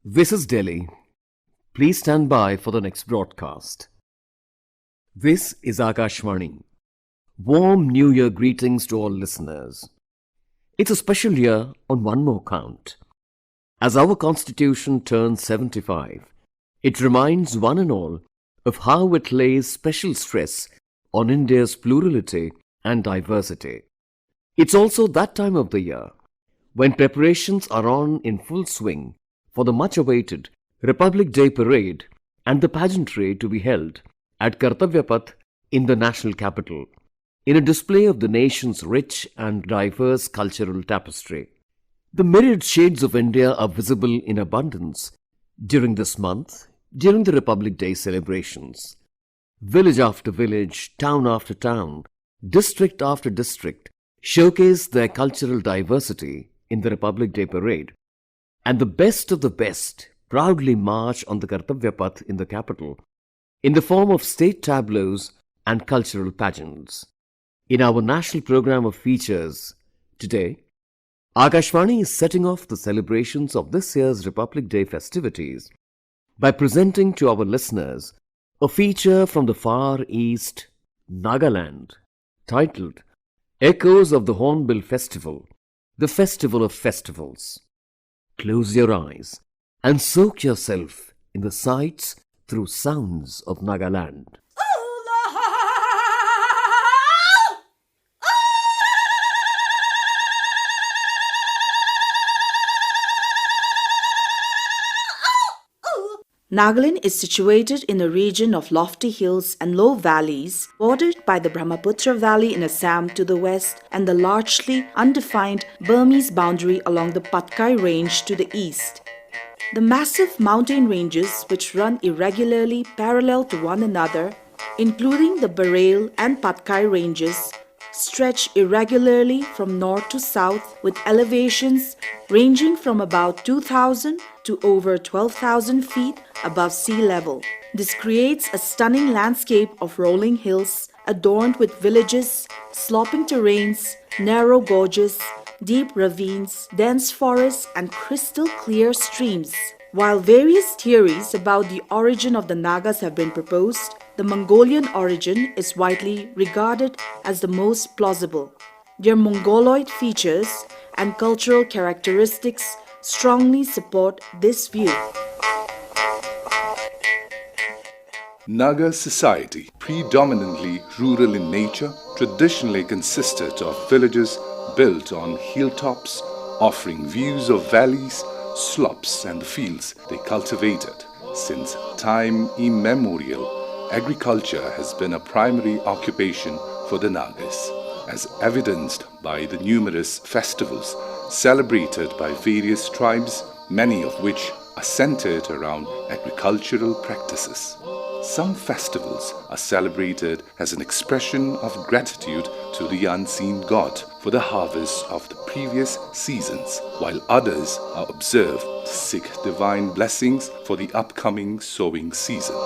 This is Delhi. Please stand by for the next broadcast. This is Akashvani. Warm New Year greetings to all listeners. It's a special year on one more count. As our Constitution turns 75, it reminds one and all of how it lays special stress on India's plurality and diversity. It's also that time of the year when preparations are on in full swing for the much-awaited Republic Day parade and the pageantry to be held at Kartavya Path in the national capital, in a display of the nation's rich and diverse cultural tapestry. The myriad shades of India are visible in abundance during this month, during the Republic Day celebrations. Village after village, town after town, district after district showcase their cultural diversity in the Republic Day parade, and the best of the best proudly march on the Kartavya Path in the capital in the form of state tableaus and cultural pageants. In our national program of features today, Akashvani is setting off the celebrations of this year's Republic Day festivities by presenting to our listeners a feature from the far east, Nagaland, titled Echoes of the Hornbill Festival, the Festival of Festivals. Close your eyes and soak yourself in the sights through sounds of Nagaland. Nagaland is situated in a region of lofty hills and low valleys, bordered by the Brahmaputra Valley in Assam to the west and the largely undefined Burmese boundary along the Patkai Range to the east. The massive mountain ranges, which run irregularly parallel to one another, including the Barail and Patkai ranges, stretch irregularly from north to south with elevations ranging from about 2,000 to over 12,000 feet above sea level. This creates a stunning landscape of rolling hills adorned with villages, sloping terrains, narrow gorges, deep ravines, dense forests, and crystal clear streams. While various theories about the origin of the Nagas have been proposed, the Mongolian origin is widely regarded as the most plausible. Their Mongoloid features and cultural characteristics strongly support this view. Naga society, predominantly rural in nature, traditionally consisted of villages built on hilltops, offering views of valleys, slopes and the fields they cultivated. Since time immemorial, agriculture has been a primary occupation for the Nagas, as evidenced by the numerous festivals celebrated by various tribes, many of which are centered around agricultural practices. Some festivals are celebrated as an expression of gratitude to the unseen god for the harvest of the previous seasons, while others are observed to seek divine blessings for the upcoming sowing season.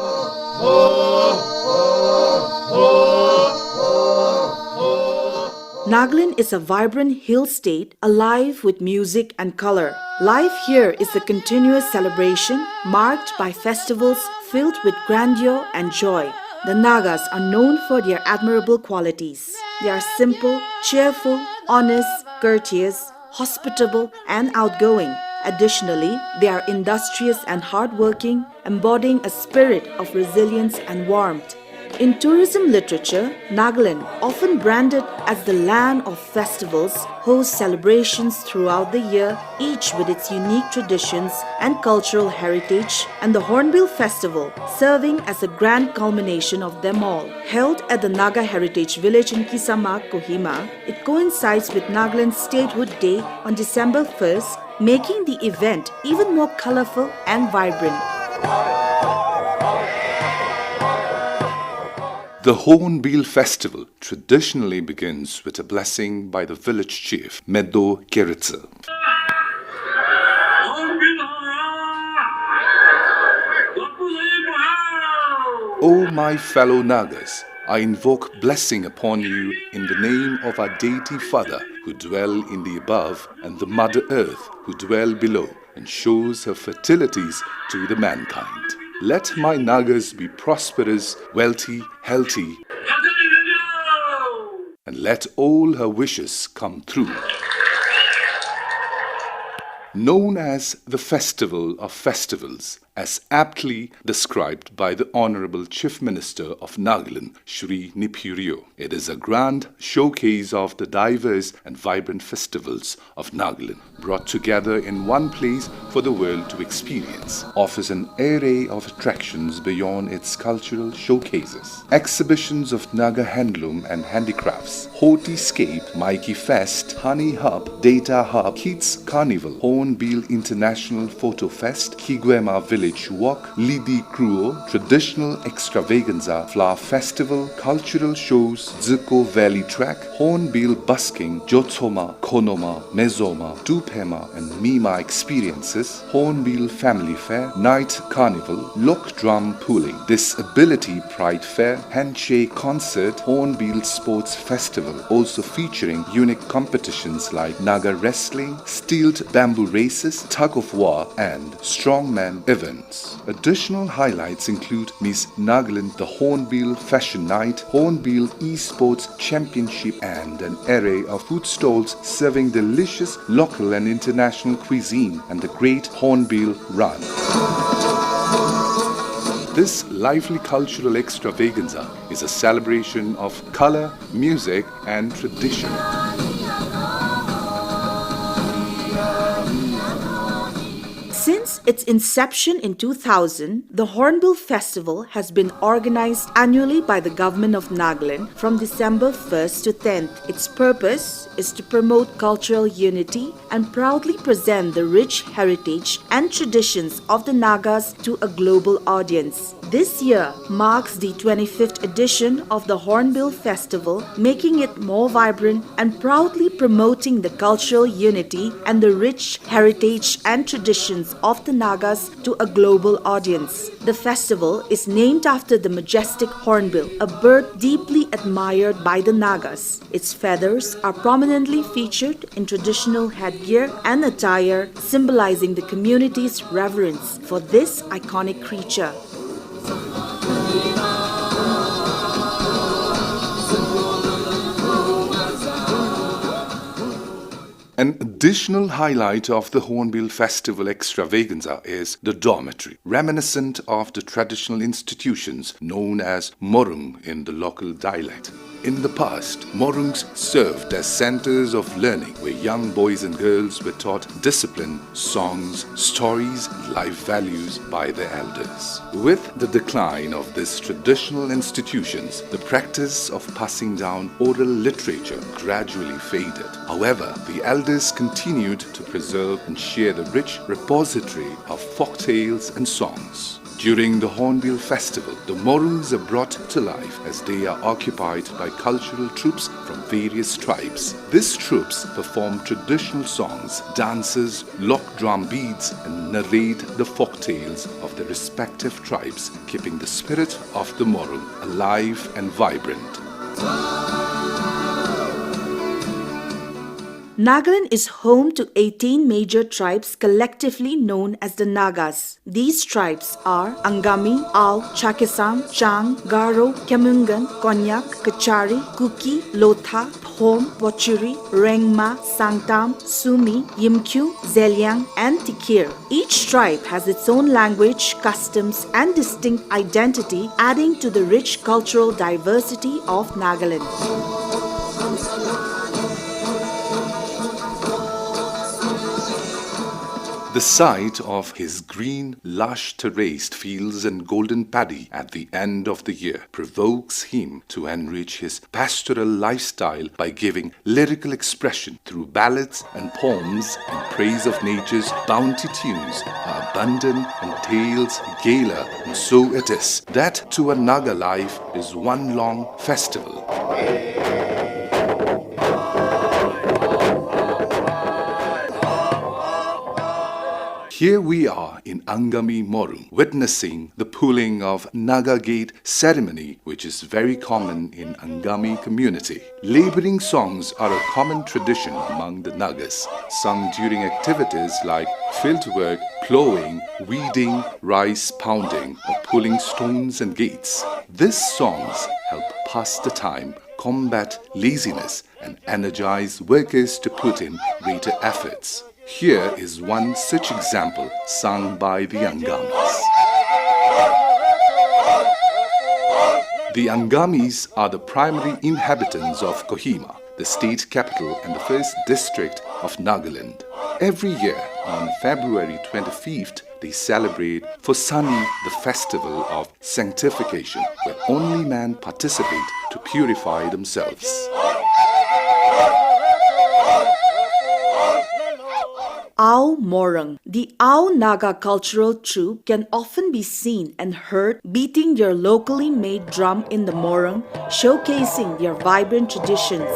Nagaland is a vibrant hill state alive with music and color. Life here is a continuous celebration marked by festivals filled with grandeur and joy. The Nagas are known for their admirable qualities. They are simple, cheerful, honest, courteous, hospitable, and outgoing. Additionally, they are industrious and hardworking, embodying a spirit of resilience and warmth. In tourism literature, Nagaland, often branded as the land of festivals, hosts celebrations throughout the year, each with its unique traditions and cultural heritage, and the Hornbill Festival, serving as a grand culmination of them all. Held at the Naga Heritage Village in Kisama, Kohima, it coincides with Nagaland's Statehood Day on December 1st, making the event even more colorful and vibrant. The Hornbill Festival traditionally begins with a blessing by the village chief, Meddo Rutsa. O my fellow Nagas, I invoke blessing upon you in the name of our deity Father who dwell in the above and the Mother Earth who dwell below. and shows her fertilities to the mankind. Let my Nagas be prosperous, wealthy, healthy, and let all her wishes come true. Known as the Festival of Festivals, as aptly described by the Honorable Chief Minister of Nagaland, Shri Niphirio. It is a grand showcase of the diverse and vibrant festivals of Nagaland, brought together in one place for the world to experience. Offers an array of attractions beyond its cultural showcases. Exhibitions of Naga handloom and handicrafts, Hortiscape, Maiki Fest, Honey Hub, Data Hub, Kids Carnival, Hornbill International Photo Fest, Kiguema Village Walk, Huokhrielienuo, Traditional Extravaganza, Flower Festival, Cultural Shows, Ziko Valley Track, Hornbill Busking, Jotoma, Konoma, Mezoma, Dupema and Mima Experiences, Hornbill Family Fair, Night Carnival, Lok Drum Pooling, Disability Pride Fair, Handshake Concert, Hornbill Sports Festival, also featuring unique competitions like Naga Wrestling, Steeled Bamboo Races, Tug of War and Strongman events. Additional highlights include Miss Nagaland, the Hornbill Fashion Night, Hornbill Esports Championship and an array of food stalls serving delicious local and international cuisine and the Great Hornbill Run. This lively cultural extravaganza is a celebration of color, music and tradition. Since its inception in 2000, the Hornbill Festival has been organized annually by the government of Nagaland from December 1st to 10th. Its purpose is to promote cultural unity and proudly present the rich heritage and traditions of the Nagas to a global audience. This year marks the 25th edition of the Hornbill Festival, making it more vibrant and proudly promoting the cultural unity and the rich heritage and traditions of the Nagas to a global audience. The festival is named after the majestic hornbill, a bird deeply admired by the Nagas. Its feathers are prominently featured in traditional headgear and attire, symbolizing the community's reverence for this iconic creature. An additional highlight of the Hornbill Festival extravaganza is the dormitory, reminiscent of the traditional institutions known as morung in the local dialect. In the past, morungs served as centers of learning where young boys and girls were taught discipline, songs, stories, and life values by their elders. With the decline of these traditional institutions, the practice of passing down oral literature gradually faded. However, the elders continued to preserve and share the rich repository of folktales and songs. During the Hornbill Festival, the morungs are brought to life as they are occupied by cultural troops from various tribes. These troops perform traditional songs, dances, lock drum beats and narrate the folktales of the respective tribes, keeping the spirit of the morung alive and vibrant. Nagaland is home to 18 major tribes collectively known as the Nagas. These tribes are Angami, Ao, Chakisang, Chang, Garo, Kemungan, Konyak, Kachari, Kuki, Lotha, Phom, Pochuri, Rengma, Sangtam, Sumi, Yimkyu, Zeliang, and Tikir. Each tribe has its own language, customs, and distinct identity, adding to the rich cultural diversity of Nagaland. The sight of his green, lush terraced fields and golden paddy at the end of the year provokes him to enrich his pastoral lifestyle by giving lyrical expression through ballads and poems in praise of nature's bounty tunes are abundant and tales gayer, and so it is that to a Naga life is one long festival. Here we are in Angami Morung, witnessing the pulling of Naga Gate ceremony, which is very common in Angami community. Laboring songs are a common tradition among the Nagas, sung during activities like fieldwork, plowing, weeding, rice pounding, or pulling stones and gates. These songs help pass the time, combat laziness, and energize workers to put in greater efforts. Here is one such example sung by the Angamis. The Angamis are the primary inhabitants of Kohima, the state capital and the first district of Nagaland. Every year on February 25th, they celebrate Phosani, the festival of sanctification, where only men participate to purify themselves. Ao Morang. The Ao Naga cultural troupe can often be seen and heard beating their locally made drum in the Morang, showcasing their vibrant traditions.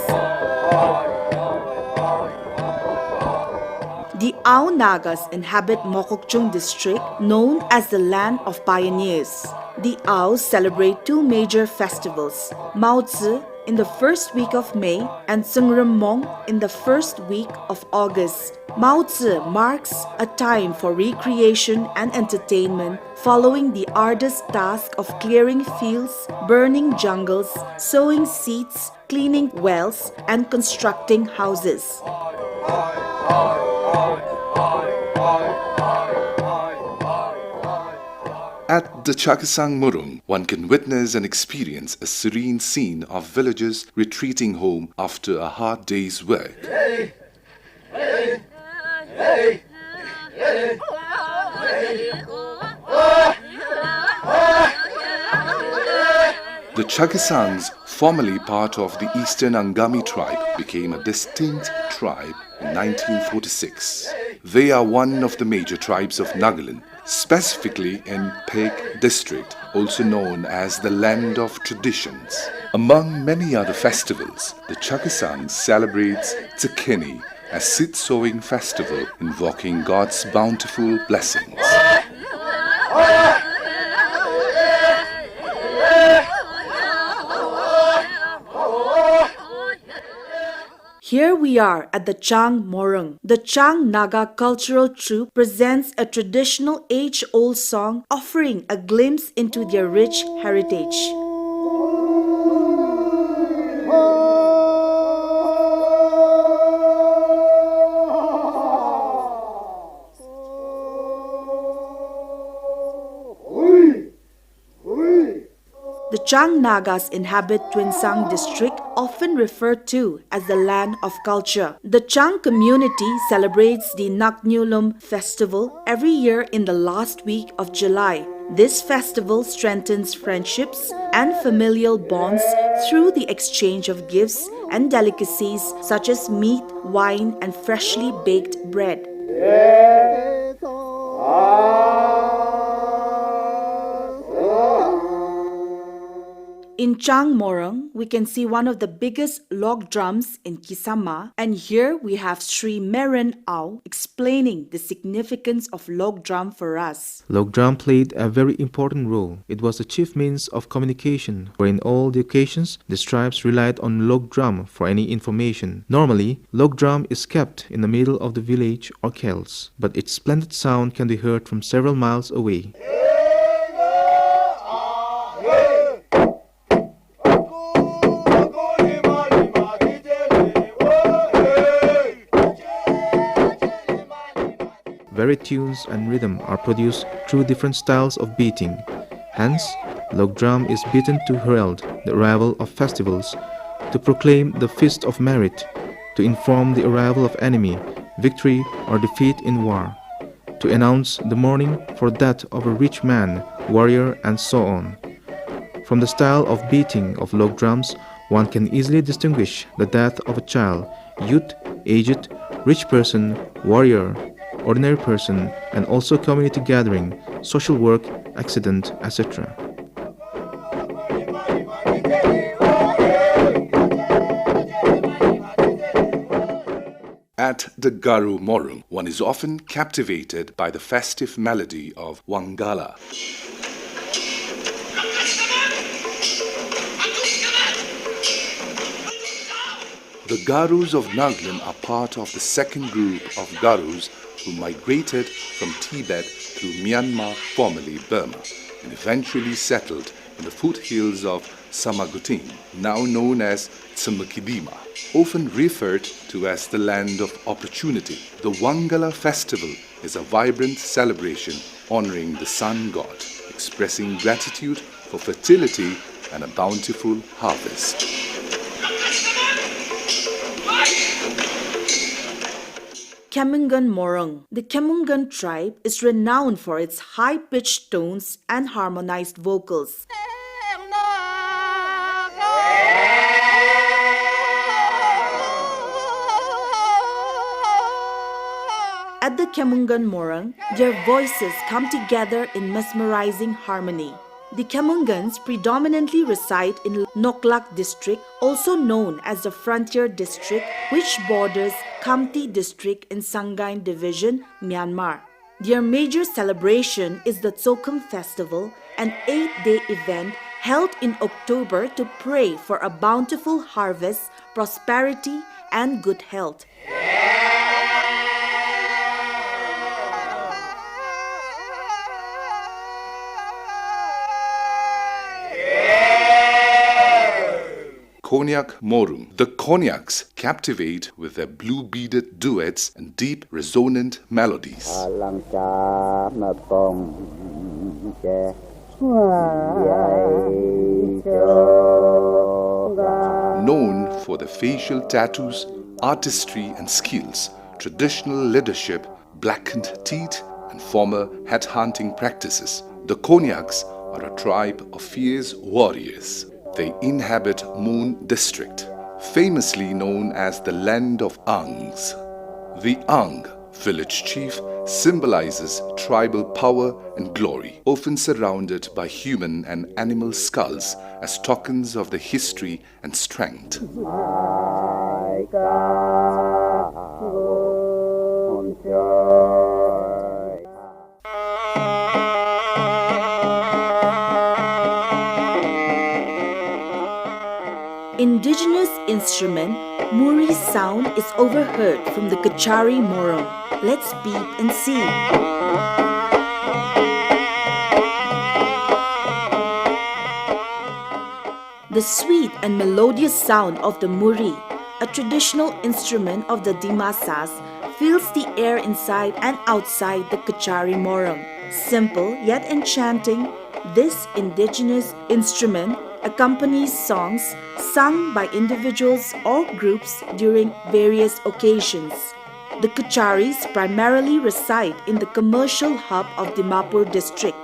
The Ao Nagas inhabit Mokokchung district, known as the Land of Pioneers. The Aos celebrate two major festivals, Mao Tzu in the first week of May and Sungrummong in the first week of August. Mao Tzu marks a time for recreation and entertainment following the arduous task of clearing fields, burning jungles, sowing seeds, cleaning wells, and constructing houses. At the Chakasang Murung, one can witness and experience a serene scene of villagers retreating home after a hard day's work. The Chakasangs, formerly part of the Eastern Angami tribe, became a distinct tribe in 1946. They are one of the major tribes of Nagaland, specifically in Pek district, also known as the Land of Traditions. Among many other festivals, the Chakasangs celebrates Tsukini, a seed sowing festival invoking God's bountiful blessings. Here we are at the Chang Morung. The Chang Naga cultural troupe presents a traditional age-old song offering a glimpse into their rich heritage. The Chang Nagas inhabit Twinsang district, often referred to as the land of culture. The Chang community celebrates the Naknyulum festival every year in the last week of July. This festival strengthens friendships and familial bonds through the exchange of gifts and delicacies such as meat, wine, and freshly baked bread. In Chang Morung, we can see one of the biggest log drums in Kisama, and here we have Sri Meren Au explaining the significance of log drum for us. Log drum played a very important role. It was the chief means of communication, for in all the occasions, the tribes relied on log drum for any information. Normally, log drum is kept in the middle of the village or kells, but its splendid sound can be heard from several miles away. Varied tunes and rhythm are produced through different styles of beating. Hence, log drum is beaten to herald the arrival of festivals, to proclaim the feast of merit, to inform the arrival of enemy, victory or defeat in war, to announce the mourning for death of a rich man, warrior, and so on. From the style of beating of log drums, one can easily distinguish the death of a child, youth, aged, rich person, warrior, ordinary person, and also community gathering, social work, accident, etc. At the Garu Morung, one is often captivated by the festive melody of Wangala. The Garus of Nagaland are part of the second group of Garus who migrated from Tibet through Myanmar, formerly Burma, and eventually settled in the foothills of Samagutin, now known as Tsimukidima, often referred to as the land of opportunity. The Wangala festival is a vibrant celebration honoring the sun god, expressing gratitude for fertility and a bountiful harvest. Kemungan Morung. The Kemungan tribe is renowned for its high-pitched tones and harmonized vocals. At the Kemungan Morung, their voices come together in mesmerizing harmony. The Kemungans predominantly reside in Noklak district, also known as the Frontier district, which borders Khamti district in Sanghain division, Myanmar. Their major celebration is the Tsokhum festival, an 8-day event held in October to pray for a bountiful harvest, prosperity, and good health. Konyak Morung. The Konyaks captivate with their blue-beaded duets and deep, resonant melodies. Known for their facial tattoos, artistry and skills, traditional leadership, blackened teeth, and former headhunting practices, the Konyaks are a tribe of fierce warriors. They inhabit Moon district, famously known as the land of Angs. The Ang, village chief, symbolizes tribal power and glory, often surrounded by human and animal skulls as tokens of the history and strength. Indigenous instrument, Muri's sound is overheard from the Kachari Morung. Let's beep and see. The sweet and melodious sound of the Muri, a traditional instrument of the Dimasas, fills the air inside and outside the Kachari Morung. Simple yet enchanting, this indigenous instrument accompanies songs sung by individuals or groups during various occasions. The Kacharis primarily reside in the commercial hub of Dimapur district.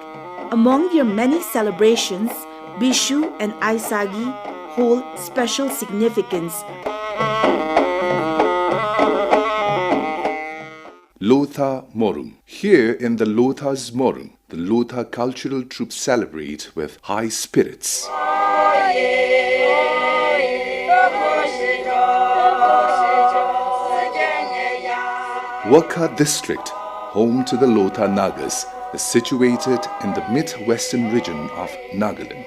Among their many celebrations, Bishu and Aisagi hold special significance. Lotha Morung. Here in the Lotha's Morung, the Lotha cultural troops celebrate with high spirits. Wakha district, home to the Lotha Nagas, is situated in the mid-western region of Nagaland.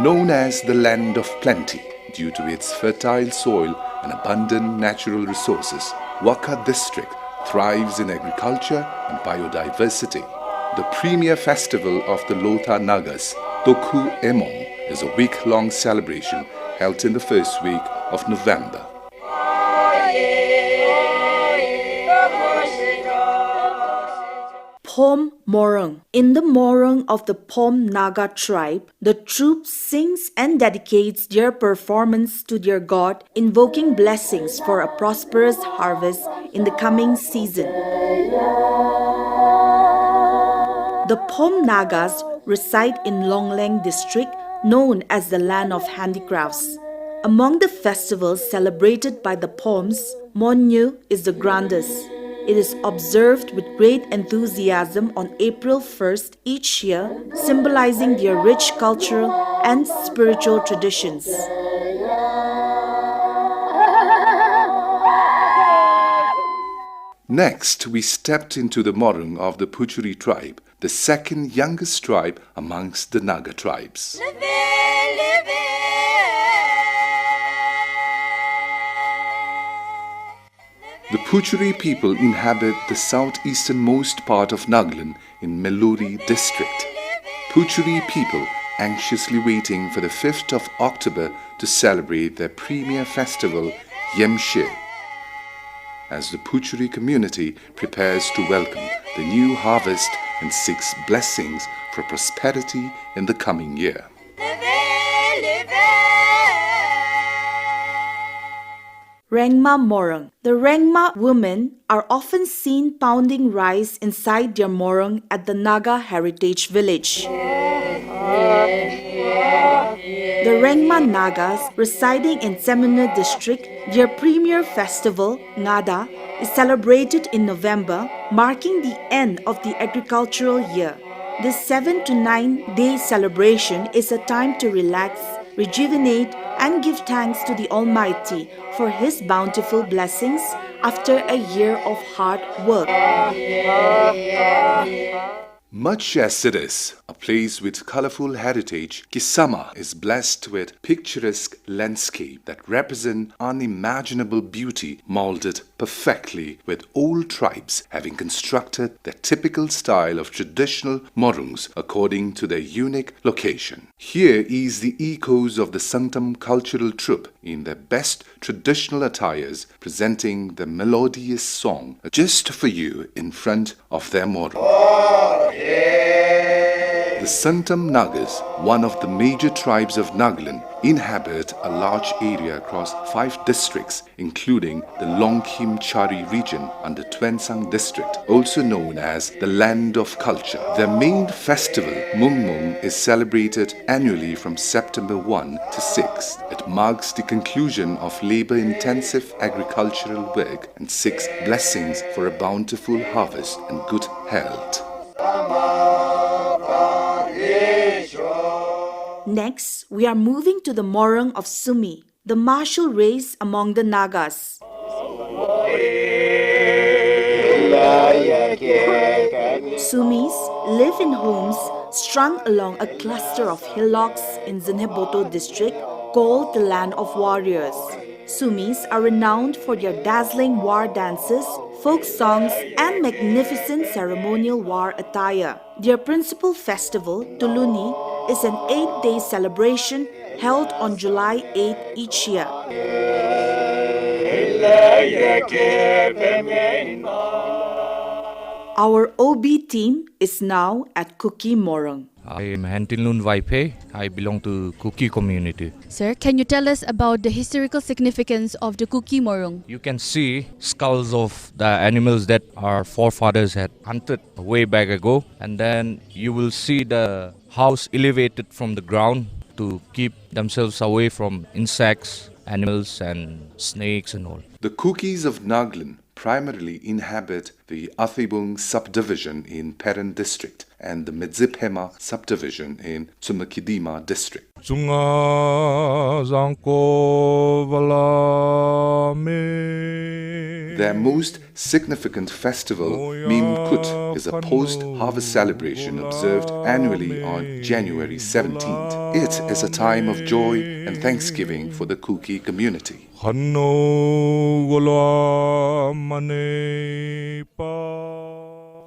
Known as the land of plenty due to its fertile soil and abundant natural resources, Wakha district thrives in agriculture and biodiversity. The premier festival of the Lotha Nagas, Tokhu Emong, is a week-long celebration held in the first week of November. Phom Morung. In the Morung of the Phom Naga tribe, the troupe sings and dedicates their performance to their god, invoking blessings for a prosperous harvest in the coming season. The Phom Nagas reside in Longleng district, known as the land of handicrafts. Among the festivals celebrated by the Phoms, Monyu is the grandest. It is observed with great enthusiasm on April 1st each year, symbolizing their rich cultural and spiritual traditions. Next, we stepped into the morung of the Puchuri tribe, the second youngest tribe amongst the Naga tribes. The Puchuri people inhabit the southeasternmost part of Nagaland in Meluri district. Puchuri people anxiously waiting for the 5th of October to celebrate their premier festival, Yemshe, as the Puchuri community prepares to welcome the new harvest and seeks blessings for prosperity in the coming year. Rengma Morung. The Rengma women are often seen pounding rice inside their morung at the Naga Heritage Village. The Rengma Nagas residing in Seminole district, their premier festival, Ngada, is celebrated in November, marking the end of the agricultural year. This 7 to 9 day celebration is a time to relax, rejuvenate, and give thanks to the Almighty for His bountiful blessings after a year of hard work. Much as it is a place with colorful heritage, Kisama is blessed with picturesque landscape that represent unimaginable beauty molded perfectly, with all tribes having constructed their typical style of traditional morungs according to their unique location. Here is the echoes of the Santam cultural troupe in their best traditional attires, presenting the melodious song just for you in front of their morung. The Santam Nagas, one of the major tribes of Nagaland, inhabit a large area across 5 districts, including the Longkhim Chari region under Twensang district, also known as the Land of Culture. Their main festival, Mung Mung, is celebrated annually from September 1 to 6. It marks the conclusion of labor-intensive agricultural work and seeks blessings for a bountiful harvest and good health. Next, we are moving to the morung of Sumi, the martial race among the Nagas. Sumis live in homes strung along a cluster of hillocks in Zinheboto district called the Land of Warriors. Sumis are renowned for their dazzling war dances, folk songs, and magnificent ceremonial war attire. Their principal festival, Tuluni, is an 8-day celebration held on July 8 each year. Our OB team is now at Kuki Morung. I am Hantinlun Vaipe. I belong to Kuki community. Sir, can you tell us about the historical significance of the Kuki Morung? You can see skulls of the animals that our forefathers had hunted way back ago, and then you will see the house elevated from the ground to keep themselves away from insects, animals and snakes and all. The Kukis of Nagaland primarily inhabit the Athibung subdivision in Peran district and the Midziphema subdivision in Tsumakidima district. Their most significant festival, Mim Kut, is a post-harvest celebration observed annually on January 17th. It is a time of joy and thanksgiving for the Kuki community.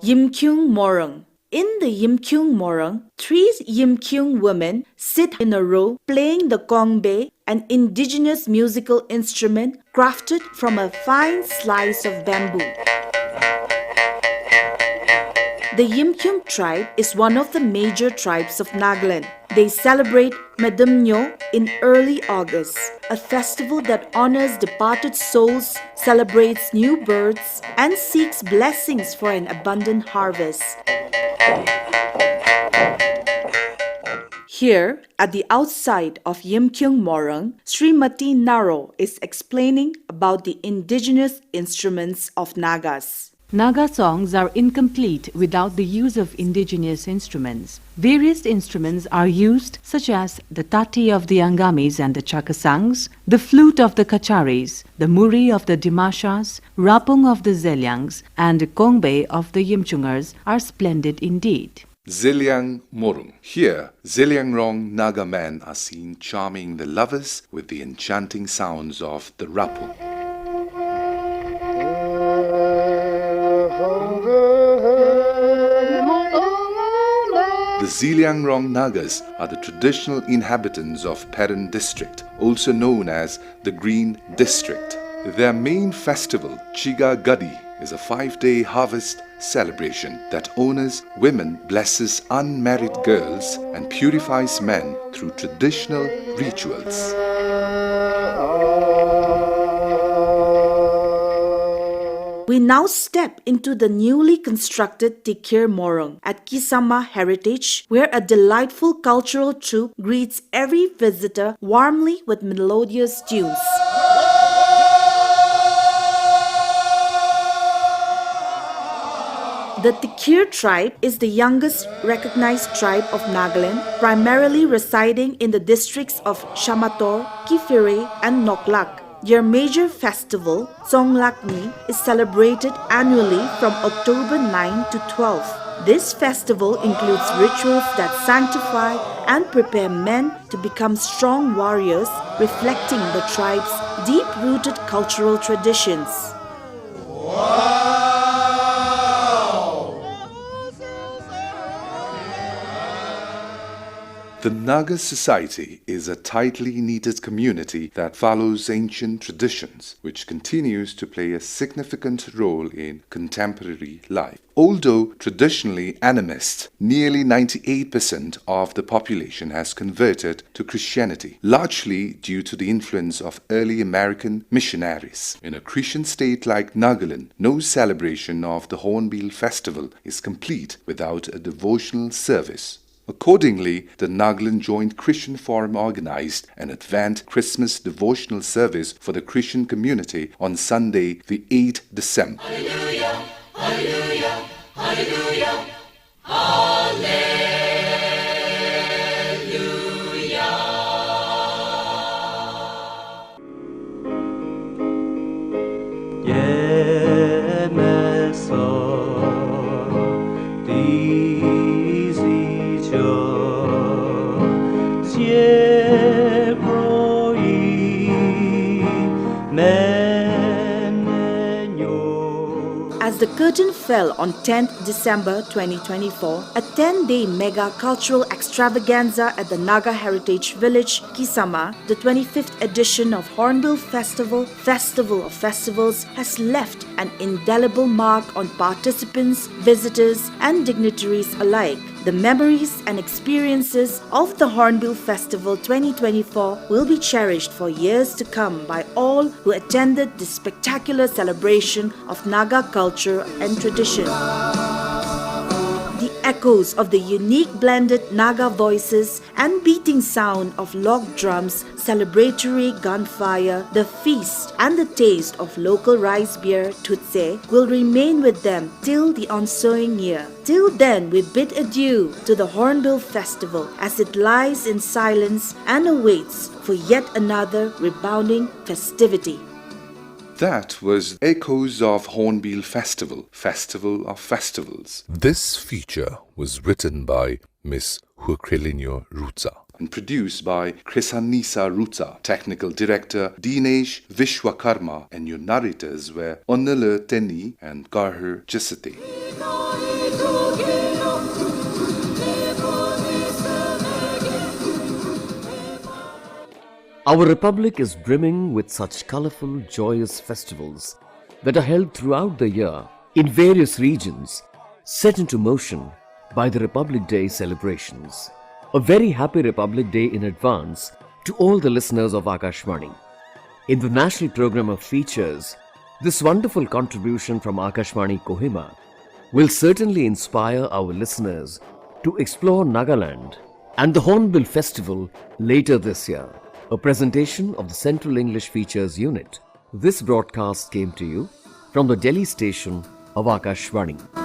Yimkyung Morung. In the Yimkyung Morung, 3 Yimkyung women sit in a row playing the kongbe, an indigenous musical instrument crafted from a fine slice of bamboo. The Yimkyung tribe is one of the major tribes of Nagaland. They celebrate Medamnyo in early August, a festival that honors departed souls, celebrates new births, and seeks blessings for an abundant harvest. Here, at the outside of Yimkyung Morung, Srimati Naro is explaining about the indigenous instruments of Nagas. Naga songs are incomplete without the use of indigenous instruments. Various instruments are used, such as the tati of the Angamis and the Chakasangs, the flute of the Kacharis, the muri of the Dimashas, rapung of the Zelyangs, and kongbe of the Yimchungars are splendid indeed. Ziliang Morung. Here, Ziliangrong Naga men are seen charming the lovers with the enchanting sounds of the rapung. The Ziliangrong Nagas are the traditional inhabitants of Peran district, also known as the Green District. Their main festival, Chiga Gadi, is a 5-day harvest celebration that honors women, blesses unmarried girls, and purifies men through traditional rituals. We now step into the newly constructed Tikir Morong at Kisama Heritage, where a delightful cultural troupe greets every visitor warmly with melodious tunes. The Tikir tribe is the youngest recognized tribe of Nagaland, primarily residing in the districts of Shamator, Kifire, and Noklak. Their major festival, Songlakni, is celebrated annually from October 9 to 12. This festival includes rituals that sanctify and prepare men to become strong warriors, reflecting the tribe's deep-rooted cultural traditions. The Naga society is a tightly knitted community that follows ancient traditions, which continues to play a significant role in contemporary life. Although traditionally animist, nearly 98% of the population has converted to Christianity, largely due to the influence of early American missionaries. In a Christian state like Nagaland, no celebration of the Hornbill Festival is complete without a devotional service. Accordingly, the Nagaland Joint Christian Forum organized an Advent Christmas devotional service for the Christian community on Sunday, the 8th December. Hallelujah, hallelujah, hallelujah, hallelujah. As the curtain fell on 10th December 2024, a 10-day mega cultural extravaganza at the Naga Heritage Village, Kisama, the 25th edition of Hornbill Festival, Festival of Festivals, has left an indelible mark on participants, visitors, and dignitaries alike. The memories and experiences of the Hornbill Festival 2024 will be cherished for years to come by all who attended this spectacular celebration of Naga culture and tradition. The echoes of the unique blended Naga voices and beating sound of log drums, celebratory gunfire, the feast and the taste of local rice beer, Tutse, will remain with them till the ensuing year. Till then, we bid adieu to the Hornbill Festival as it lies in silence and awaits for yet another rebounding festivity. That was Echoes of Hornbill Festival, Festival of Festivals. This feature was written by Miss Huokhrielienuo Rutsa and produced by Khriesaneisa Rutsa. Technical Director Denish, Viswakarma, and your narrators were Onulu, Tunyi, and Kaihru, Chisiite. Our republic is brimming with such colorful, joyous festivals that are held throughout the year in various regions, set into motion by the Republic Day celebrations. A very happy Republic Day in advance to all the listeners of Akashvani. In the national program of features, this wonderful contribution from Akashvani Kohima will certainly inspire our listeners to explore Nagaland and the Hornbill Festival later this year. A presentation of the Central English Features Unit. This broadcast came to you from the Delhi station of Akashvani.